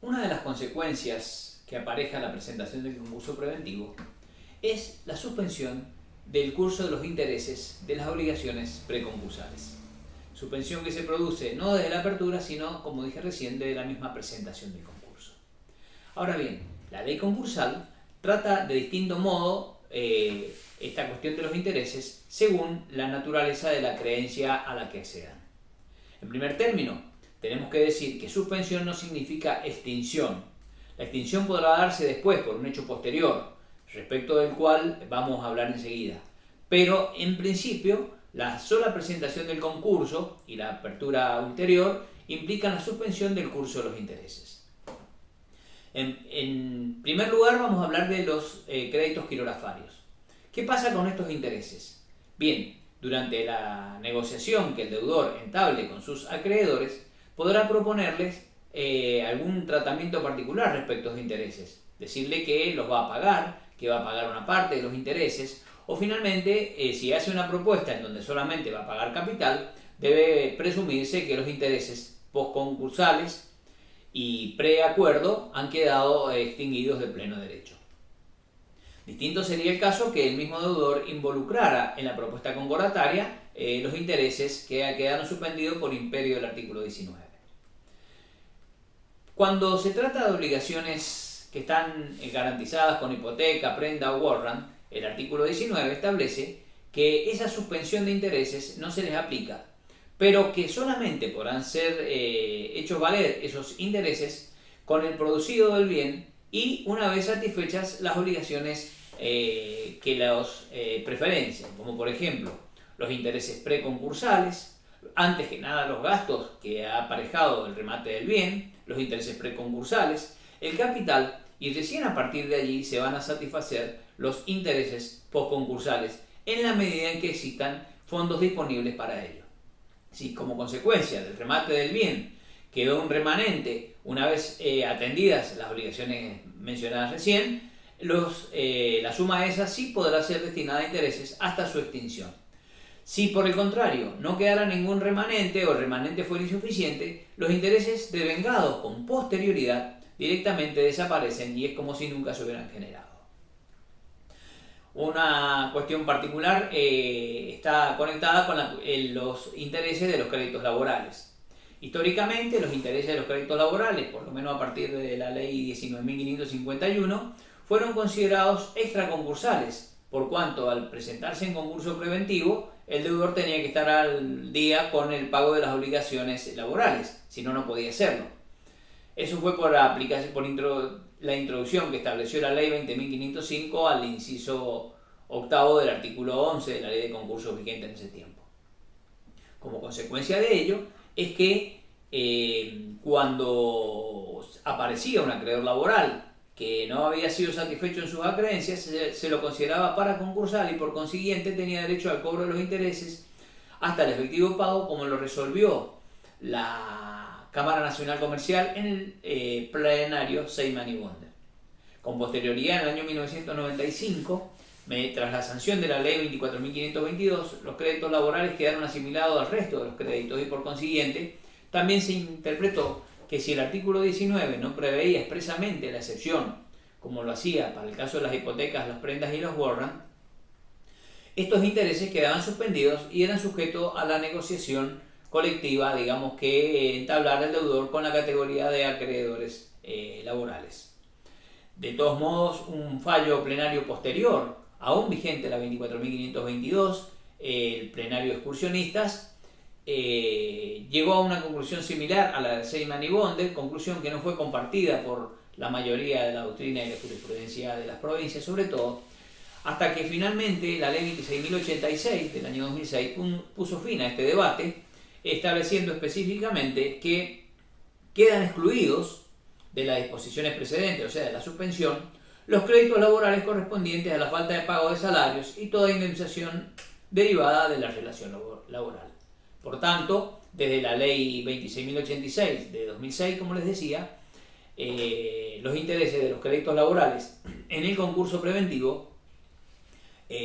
Una de las consecuencias que apareja la presentación del concurso preventivo es la suspensión del curso de los intereses de las obligaciones preconcursales. Suspensión que se produce no desde la apertura, sino, como dije recién, desde la misma presentación del concurso. Ahora bien, la ley concursal trata de distinto modo esta cuestión de los intereses según la naturaleza de la creencia a la que accedan. En primer término, tenemos que decir que suspensión no significa extinción. La extinción podrá darse después por un hecho posterior, respecto del cual vamos a hablar enseguida. Pero, en principio, la sola presentación del concurso y la apertura ulterior implican la suspensión del curso de los intereses. En primer lugar, vamos a hablar de los créditos quirografarios. ¿Qué pasa con estos intereses? Bien, durante la negociación que el deudor entable con sus acreedores, podrá proponerles algún tratamiento particular respecto a los intereses. Decirle que los va a pagar, que va a pagar una parte de los intereses, o finalmente, si hace una propuesta en donde solamente va a pagar capital, debe presumirse que los intereses postconcursales y preacuerdo han quedado extinguidos de pleno derecho. Distinto sería el caso que el mismo deudor involucrara en la propuesta concordataria los intereses que quedaron suspendidos por imperio del artículo 19. Cuando se trata de obligaciones que están garantizadas con hipoteca, prenda o warrant, el artículo 19 establece que esa suspensión de intereses no se les aplica, pero que solamente podrán ser hechos valer esos intereses con el producido del bien y una vez satisfechas las obligaciones que los preferencian, como por ejemplo los intereses preconcursales, antes que nada los gastos que ha aparejado el remate del bien, los intereses preconcursales, el capital, y recién a partir de allí se van a satisfacer los intereses postconcursales en la medida en que existan fondos disponibles para ello. Si como consecuencia del remate del bien quedó un remanente una vez atendidas las obligaciones mencionadas recién, la suma de esas sí podrá ser destinada a intereses hasta su extinción. Si por el contrario no quedara ningún remanente o el remanente fuera insuficiente, los intereses devengados con posterioridad directamente desaparecen y es como si nunca se hubieran generado. Una cuestión particular está conectada con los intereses de los créditos laborales. Históricamente, los intereses de los créditos laborales, por lo menos a partir de la ley 19.551, fueron considerados extraconcursales, por cuanto al presentarse en concurso preventivo, el deudor tenía que estar al día con el pago de las obligaciones laborales, si no, no podía hacerlo. Eso fue por la introducción que estableció la ley 20.505 al inciso octavo del artículo 11 de la ley de concursos vigente en ese tiempo. Como consecuencia de ello, es que cuando aparecía un acreedor laboral que no había sido satisfecho en sus acreencias, se lo consideraba para concursal y por consiguiente tenía derecho al cobro de los intereses hasta el efectivo pago, como lo resolvió la Cámara Nacional Comercial en el plenario Seyman y Bonder. Con posterioridad, en el año 1995, tras la sanción de la ley 24.522, los créditos laborales quedaron asimilados al resto de los créditos y por consiguiente también se interpretó que si el artículo 19 no preveía expresamente la excepción, como lo hacía para el caso de las hipotecas, las prendas y los warrants, estos intereses quedaban suspendidos y eran sujetos a la negociación colectiva, digamos, que entablara el deudor con la categoría de acreedores laborales. De todos modos, un fallo plenario posterior, aún vigente la 24.522, el plenario de excursionistas, llegó a una conclusión similar a la de Seyman y Bonder, conclusión que no fue compartida por la mayoría de la doctrina y la jurisprudencia de las provincias, sobre todo, hasta que finalmente la ley 26.086 del año 2006 puso fin a este debate, estableciendo específicamente que quedan excluidos de las disposiciones precedentes, o sea, de la suspensión, los créditos laborales correspondientes a la falta de pago de salarios y toda indemnización derivada de la relación laboral. Por tanto, desde la ley 26.086 de 2006, como les decía, los intereses de los créditos laborales en el concurso preventivo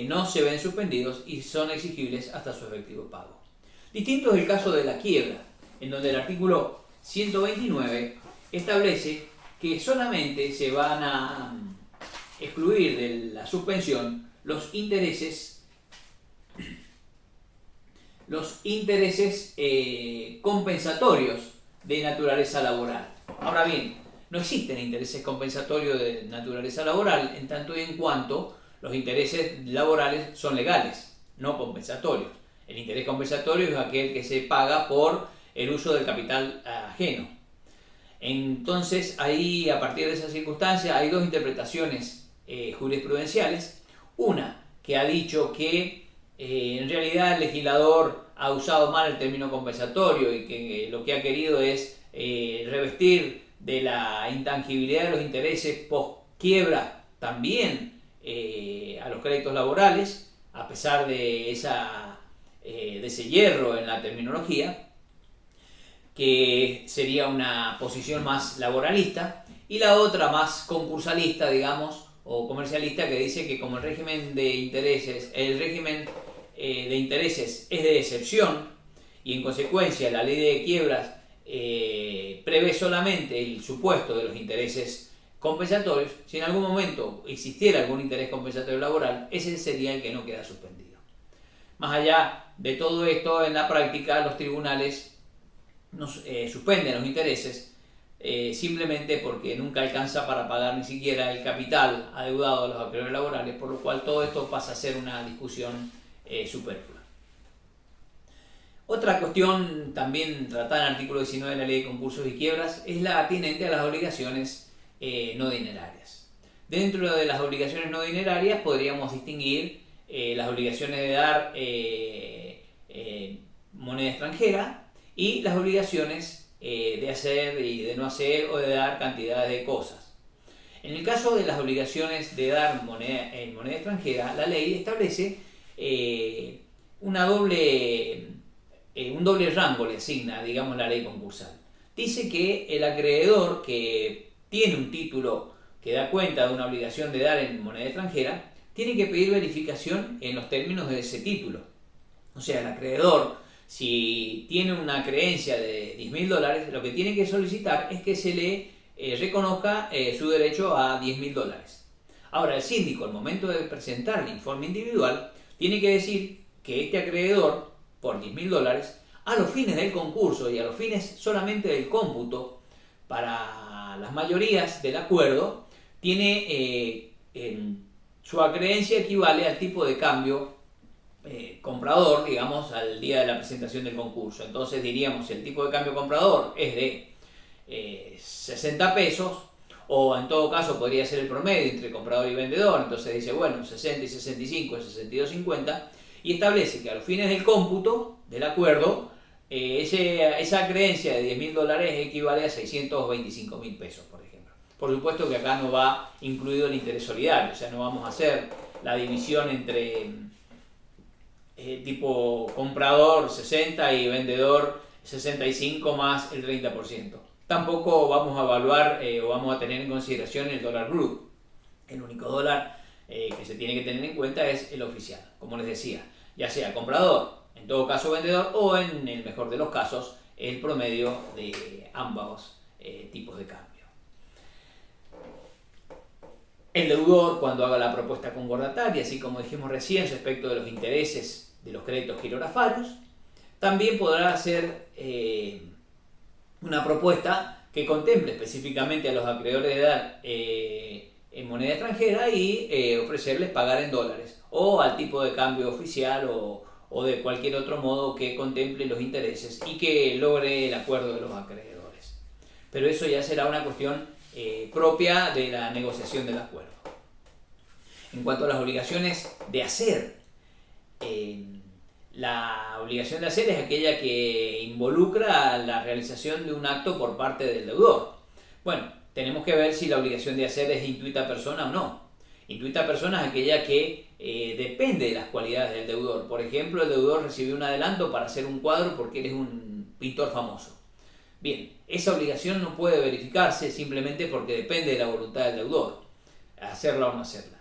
no se ven suspendidos y son exigibles hasta su efectivo pago. Distinto es el caso de la quiebra, en donde el artículo 129 establece que solamente se van a excluir de la suspensión los intereses compensatorios de naturaleza laboral. Ahora bien, no existen intereses compensatorios de naturaleza laboral en tanto y en cuanto los intereses laborales son legales, no compensatorios. El interés compensatorio es aquel que se paga por el uso del capital ajeno. Entonces, ahí, a partir de esa circunstancia, hay dos interpretaciones jurisprudenciales. Una que ha dicho que en realidad el legislador ha usado mal el término compensatorio y que lo que ha querido es revestir de la intangibilidad de los intereses post quiebra también a los créditos laborales, a pesar de ese hierro en la terminología, que sería una posición más laboralista, y la otra más concursalista, digamos, o comercialista, que dice que como el régimen de intereses es de excepción y en consecuencia la ley de quiebras prevé solamente el supuesto de los intereses compensatorios, si en algún momento existiera algún interés compensatorio laboral, ese sería el que no queda suspendido. Más allá de todo esto, en la práctica los tribunales suspenden los intereses simplemente porque nunca alcanza para pagar ni siquiera el capital adeudado a los acreedores laborales, por lo cual todo esto pasa a ser una discusión superflua. Otra cuestión también tratada en el artículo 19 de la Ley de Concursos y Quiebras es la atinente a las obligaciones no dinerarias. Dentro de las obligaciones no dinerarias podríamos distinguir las obligaciones de dar moneda extranjera y las obligaciones de hacer y de no hacer o de dar cantidades de cosas. En el caso de las obligaciones de dar moneda extranjera, la ley establece un doble rango, le asigna, digamos, la ley concursal. Dice que el acreedor que tiene un título que da cuenta de una obligación de dar en moneda extranjera, tiene que pedir verificación en los términos de ese título. O sea, el acreedor, si tiene una creencia de $10.000, lo que tiene que solicitar es que se le reconozca su derecho a $10.000. Ahora, el síndico, al momento de presentar el informe individual, tiene que decir que este acreedor, por $10.000, a los fines del concurso y a los fines solamente del cómputo, para las mayorías del acuerdo, tiene su acreencia equivale al tipo de cambio comprador, digamos, al día de la presentación del concurso. Entonces diríamos, si el tipo de cambio comprador es de 60 pesos, o en todo caso podría ser el promedio entre comprador y vendedor, entonces dice, bueno, 60 y 65 es 62.50, y establece que a los fines del cómputo del acuerdo, esa creencia de $10.000 equivale a 625.000 pesos, por ejemplo. Por supuesto que acá no va incluido el interés solidario, o sea, no vamos a hacer la división entre tipo comprador 60 y vendedor 65 más el 30%. Tampoco vamos a evaluar o vamos a tener en consideración el dólar blue. El único dólar que se tiene que tener en cuenta es el oficial, como les decía, ya sea comprador, en todo caso vendedor, o en el mejor de los casos, el promedio de ambos tipos de cambio. El deudor, cuando haga la propuesta concordataria, así como dijimos recién respecto de los intereses de los créditos quirografarios, también podrá hacer una propuesta que contemple específicamente a los acreedores de dar en moneda extranjera y ofrecerles pagar en dólares o al tipo de cambio oficial o de cualquier otro modo que contemple los intereses y que logre el acuerdo de los acreedores. Pero eso ya será una cuestión propia de la negociación del acuerdo. En cuanto a las obligaciones de hacer, la obligación de hacer es aquella que involucra la realización de un acto por parte del deudor. Bueno, tenemos que ver si la obligación de hacer es intuita persona o no. Intuita persona es aquella que depende de las cualidades del deudor. Por ejemplo, el deudor recibió un adelanto para hacer un cuadro porque él es un pintor famoso. Bien, esa obligación no puede verificarse simplemente porque depende de la voluntad del deudor, hacerla o no hacerla.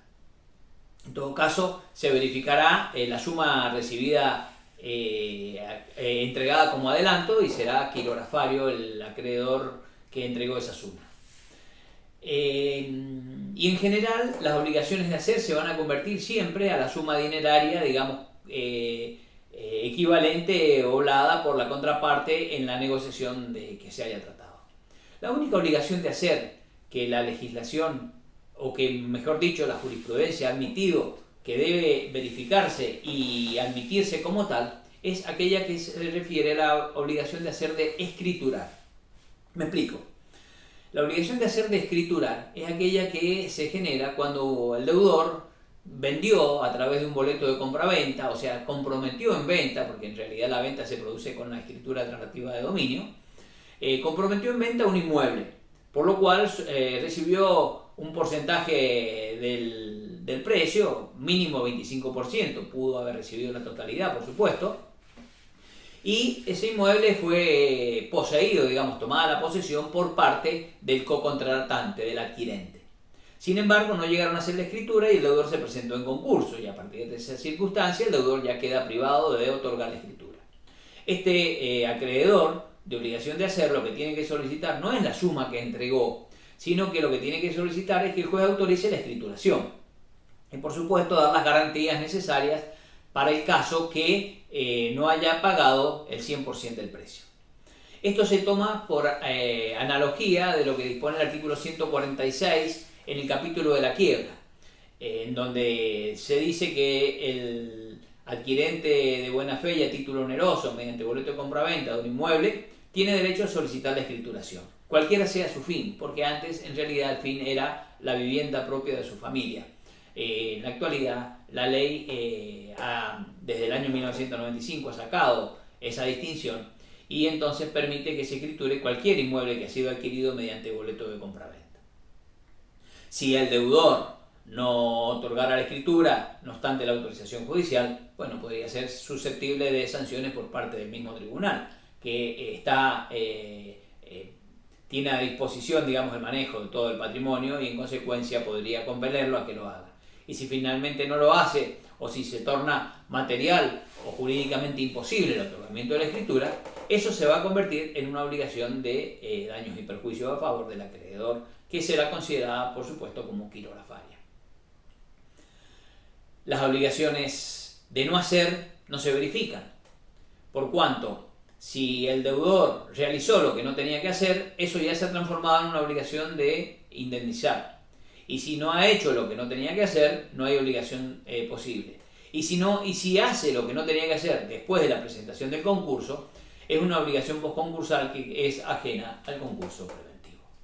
En todo caso, se verificará la suma recibida entregada como adelanto y será quirografario el acreedor que entregó esa suma. Y en general las obligaciones de hacer se van a convertir siempre a la suma dineraria, digamos, equivalente o dada por la contraparte en la negociación de que se haya tratado. La única obligación de hacer que la legislación, o que mejor dicho la jurisprudencia ha admitido que debe verificarse y admitirse como tal, es aquella que se refiere a la obligación de hacer de escriturar. Me explico. La obligación de hacer de escriturar es aquella que se genera cuando el deudor vendió a través de un boleto de compraventa, o sea, comprometió en venta, porque en realidad la venta se produce con la escritura transactiva de dominio, comprometió en venta un inmueble, por lo cual recibió un porcentaje del precio, mínimo 25%, pudo haber recibido la totalidad, por supuesto, y ese inmueble fue poseído, digamos, tomada la posesión por parte del cocontratante, del adquirente. Sin embargo, no llegaron a hacer la escritura y el deudor se presentó en concurso, y a partir de esa circunstancia el deudor ya queda privado de otorgar la escritura. Este acreedor de obligación de hacer lo que tiene que solicitar no es la suma que entregó, sino que lo que tiene que solicitar es que el juez autorice la escrituración y por supuesto dar las garantías necesarias para el caso que no haya pagado el 100% del precio. Esto se toma por analogía de lo que dispone el artículo 146 en el capítulo de la quiebra, en donde se dice que el adquirente de buena fe y a título oneroso mediante boleto de compraventa de un inmueble tiene derecho a solicitar la escrituración, cualquiera sea su fin, porque antes en realidad el fin era la vivienda propia de su familia. En la actualidad la ley desde el año 1995 ha sacado esa distinción y entonces permite que se escriture cualquier inmueble que ha sido adquirido mediante boleto de compraventa. Si el deudor no otorgara la escritura, no obstante la autorización judicial, bueno, podría ser susceptible de sanciones por parte del mismo tribunal, que tiene a disposición, digamos, el manejo de todo el patrimonio y en consecuencia podría compelerlo a que lo haga. Y si finalmente no lo hace, o si se torna material o jurídicamente imposible el otorgamiento de la escritura, eso se va a convertir en una obligación de daños y perjuicios a favor del acreedor, que será considerada, por supuesto, como quirografaria. Las obligaciones de no hacer no se verifican, por cuanto si el deudor realizó lo que no tenía que hacer, eso ya se ha transformado en una obligación de indemnizar. Y si no ha hecho lo que no tenía que hacer, no hay obligación posible. Y si hace lo que no tenía que hacer después de la presentación del concurso, es una obligación postconcursal que es ajena al concurso previo.